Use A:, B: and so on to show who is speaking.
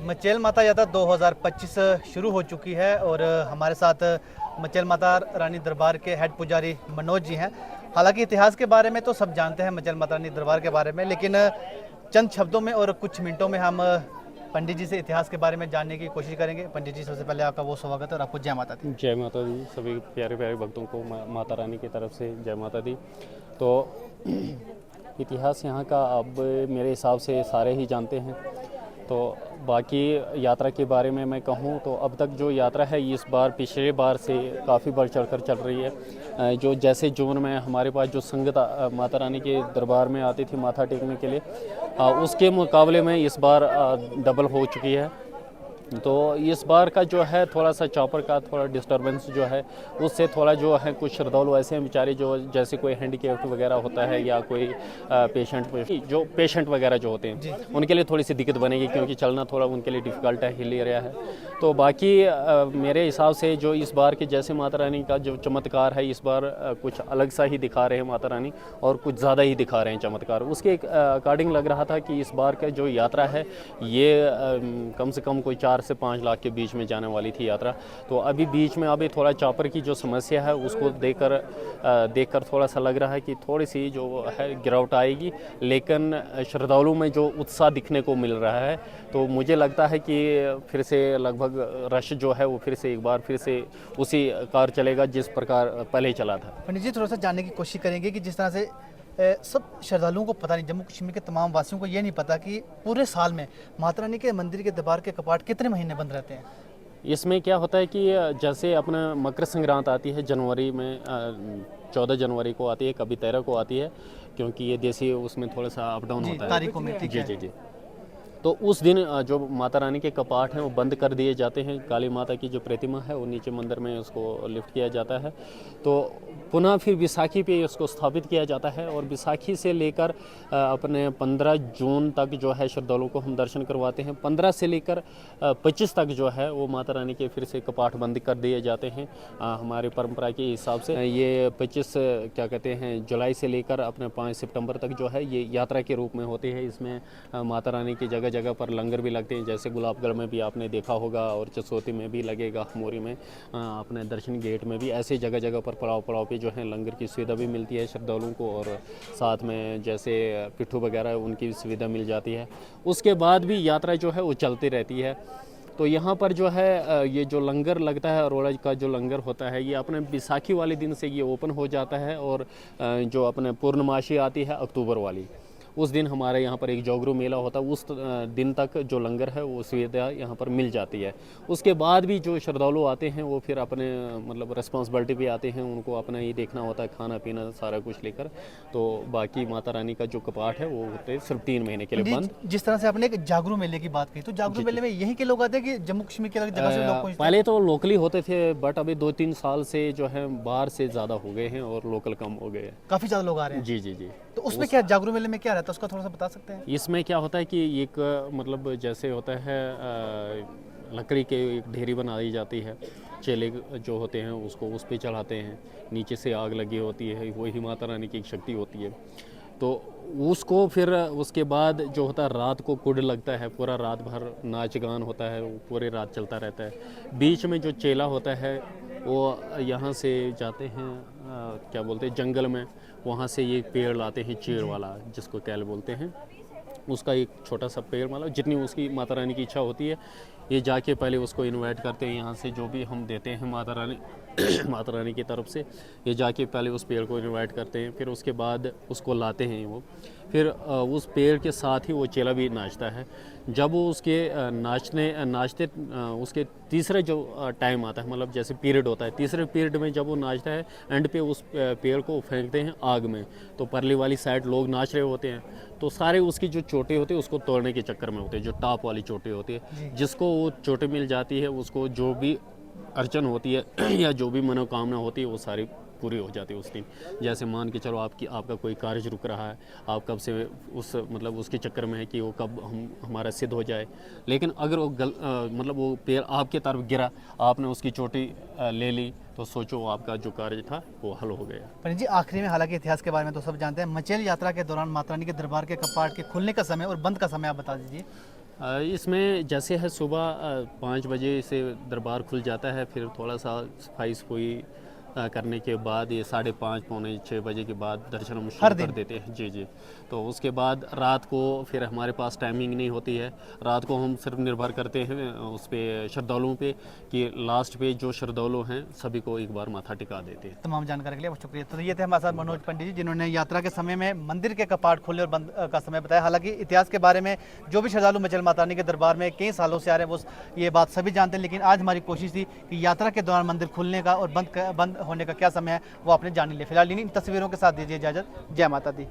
A: मचेल माता यात्रा 2025 शुरू हो चुकी है और हमारे साथ मचेल माता रानी दरबार के हेड पुजारी मनोज जी हैं। हालांकि इतिहास के बारे में तो सब जानते हैं मचेल माता रानी दरबार के बारे में, लेकिन चंद शब्दों में और कुछ मिनटों में हम पंडित जी से इतिहास के बारे में जानने की कोशिश करेंगे। पंडित जी, सबसे पहले आपका बहुत स्वागत है और आपको जय माता दी।
B: जय माता दी। सभी प्यारे प्यारे भक्तों को माता रानी की तरफ से जय माता दी। तो इतिहास यहाँ का अब मेरे हिसाब से सारे ही जानते हैं। तो बाकी यात्रा के बारे में मैं कहूँ तो अब तक जो यात्रा है इस बार पिछले बार से काफ़ी बढ़ चढ़कर चल रही है। जो जैसे जून में हमारे पास जो संगत माता रानी के दरबार में आती थी माथा टेकने के लिए, उसके मुकाबले में इस बार डबल हो चुकी है। तो इस बार का जो है थोड़ा सा चॉपर का थोड़ा डिस्टर्बेंस जो है उससे थोड़ा जो है कुछ श्रद्धालु ऐसे हैं बेचारे जो जैसे कोई हैंडीकैप्ड वगैरह होता है या कोई पेशेंट वगैरह जो होते हैं उनके लिए थोड़ी सी दिक्कत बनेगी, क्योंकि चलना थोड़ा उनके लिए डिफ़िकल्ट है, हिल एरिया है। तो बाकी मेरे हिसाब से जो इस बार के जैसे माता रानी का जो चमत्कार है इस बार कुछ अलग सा ही दिखा रहे हैं माता रानी, और कुछ ज़्यादा ही दिखा रहे हैं चमत्कार। उसके अकॉर्डिंग लग रहा था कि इस बार का जो यात्रा है ये कम से कम कोई 4 से 5 लाख के बीच में जाने वाली थी यात्रा। तो अभी बीच में अभी थोड़ा चॉपर की जो समस्या है उसको देखकर थोड़ा सा लग रहा है कि थोड़ी सी जो है गिरावट आएगी, लेकिन श्रद्धालु में जो उत्साह दिखने को मिल रहा है तो मुझे लगता है कि फिर से लगभग रश जो है वो फिर से उसी कार चलेगा जिस प्रकार पहले चला था।
A: पंडित जी, थोड़ा सा जानने की कोशिश करेंगे कि जिस तरह से सब श्रद्धालुओं को पता नहीं, जम्मू कश्मीर के तमाम वासियों को ये नहीं पता कि पूरे साल में माता रानी के मंदिर के दरबार के कपाट कितने महीने बंद रहते हैं।
B: इसमें क्या होता है कि जैसे अपना मकर संक्रांत आती है जनवरी में, 14 जनवरी को आती है, कभी 13 को आती है, क्योंकि ये देसी उसमें थोड़ा सा अप डाउन होता है
A: तारीखों में। ठीक है।
B: जी। तो उस दिन जो माता रानी के कपाट हैं वो बंद कर दिए जाते हैं। काली माता की जो प्रतिमा है वो नीचे मंदिर में उसको लिफ्ट किया जाता है। तो पुनः फिर विसाखी पे उसको स्थापित किया जाता है, और विसाखी से लेकर अपने 15 जून तक जो है श्रद्धालुओं को हम दर्शन करवाते हैं। 15 से लेकर 25 तक जो है वो माता रानी के फिर से कपाट बंद कर दिए जाते हैं हमारी परंपरा के हिसाब से। ये 25 क्या कहते हैं जुलाई से लेकर अपने 5 सितंबर तक जो है ये यात्रा के रूप में होती है। इसमें माता रानी की जगह जगह पर लंगर भी लगते हैं, जैसे गुलाबगढ़ में भी आपने देखा होगा, और चसोती में भी लगेगा, मोरी में, अपने दर्शन गेट में भी, ऐसे जगह जगह पर पड़ाव पे जो है लंगर की सुविधा भी मिलती है श्रद्धालुओं को, और साथ में जैसे पिट्ठू वगैरह उनकी भी सुविधा मिल जाती है। उसके बाद भी यात्रा जो है वो चलती रहती है। तो यहाँ पर जो है ये जो लंगर लगता है अरोड़ा का जो लंगर होता है ये अपने बैसाखी वाले दिन से ये ओपन हो जाता है, और जो अपने पूर्णमासी आती है अक्टूबर वाली, उस दिन हमारे यहाँ पर एक जोगरू मेला होता है। उस दिन तक जो लंगर है वो सुविधा यहाँ पर मिल जाती है। उसके बाद भी जो श्रद्धालु आते हैं वो फिर अपने मतलब रिस्पॉन्सिबिलिटी पे आते हैं, उनको अपना ही देखना होता है, खाना पीना सारा कुछ लेकर। तो बाकी माता रानी का जो कपाट है वो होते सिर्फ 3 महीने के लिए बंद।
A: जिस तरह से आपने एक जागरू मेले की बात की, तो जागरू मेले में यहीं के लोग आते हैं कि जम्मू कश्मीर के अलग जगह से लोग पहुंचते हैं?
B: पहले तो लोकली होते थे, बट अभी 2-3 साल से जो है बाहर से ज़्यादा हो गए हैं और लोकल कम हो गए हैं।
A: काफ़ी ज़्यादा लोग आ रहे हैं।
B: जी।
A: तो उसमें क्या जागरू मेले में क्या रहता है, उसका थोड़ा सा बता सकते हैं?
B: इसमें क्या होता है कि एक मतलब जैसे होता है लकड़ी के एक ढेरी बना दी जाती है, चेले जो होते हैं उसको उस पे चढ़ाते हैं, नीचे से आग लगी होती है, वही माता रानी की एक शक्ति होती है। तो उसको फिर उसके बाद जो होता है रात को कुड लगता है, पूरा रात भर नाच गान होता है, वो पूरे रात चलता रहता है। बीच में जो चेला होता है वो यहाँ से जाते हैं क्या बोलते हैं जंगल में, वहाँ से ये पेड़ लाते हैं चीड़ वाला, जिसको कैल बोलते हैं, उसका एक छोटा सा पेड़, मतलब जितनी उसकी माता रानी की इच्छा होती है, ये जाके पहले उसको इनवाइट करते हैं यहाँ से, जो भी हम देते हैं माता रानी माता रानी की तरफ से, ये जाके पहले उस पेड़ को इनवाइट करते हैं, फिर उसके बाद उसको लाते हैं वो, फिर उस पेड़ के साथ ही वो चेला भी नाचता है। जब वो उसके नाचते उसके तीसरे जो टाइम आता है, मतलब जैसे पीरियड होता है, तीसरे पीरियड में जब वो नाचता है एंड पे उस पेड़ को फेंकते हैं आग में। तो परली वाली साइड लोग नाच रहे होते हैं, तो सारे उसकी जो चोटी होती है उसको तोड़ने के चक्कर में होते हैं, जो टॉप वाली चोटी होती है, जिसको वो चोटी मिल जाती है, उसको जो भी अर्चन होती है या जो भी मनोकामना होती है वो सारी पूरी हो जाती है उस दिन। जैसे मान के चलो आपका कोई कार्य रुक रहा है, आप कब से उस मतलब उसके चक्कर में है कि वो कब हमारा सिद्ध हो जाए, लेकिन अगर वो मतलब वो पेड़ आपके तरफ गिरा, आपने उसकी चोटी ले ली, तो सोचो आपका जो कार्य था वो हल हो गया।
A: पंडित जी, आखिरी में, हालांकि इतिहास के बारे में तो सब जानते हैं, मचेल यात्रा के दौरान माता रानी के दरबार के कपाट के खुलने का समय और बंद का समय आप बता दीजिए।
B: इसमें जैसे है सुबह 5 बजे से दरबार खुल जाता है, फिर थोड़ा सा सफाई सफाई करने के बाद ये 5:30 पौने 6 बजे के बाद दर्शन हम शुरू कर देते हैं। जी जी। तो उसके बाद रात को फिर हमारे पास टाइमिंग नहीं होती है, रात को हम सिर्फ निर्भर करते हैं उस पे श्रद्धालुओं पे कि लास्ट पे जो श्रद्धालु हैं सभी को एक बार माथा टिका देते हैं।
A: तमाम जानकारी के लिए बहुत शुक्रिया। तो ये थे हमारे साथ मनोज पंडित जी, जिन्होंने यात्रा के समय में मंदिर के कपाट खोलने और बंद का समय बताया। हालांकि इतिहास के बारे में जो भी श्रद्धालु मचल माता रानी के दरबार में कई सालों से आ रहे हैं वो ये बात सभी जानते हैं, लेकिन आज हमारी कोशिश थी कि यात्रा के दौरान मंदिर खुलने का और बंद होने का क्या समय है वो आपने जान लिया। फिलहाल इन तस्वीरों के साथ दीजिए इजाजत। जय माता दी।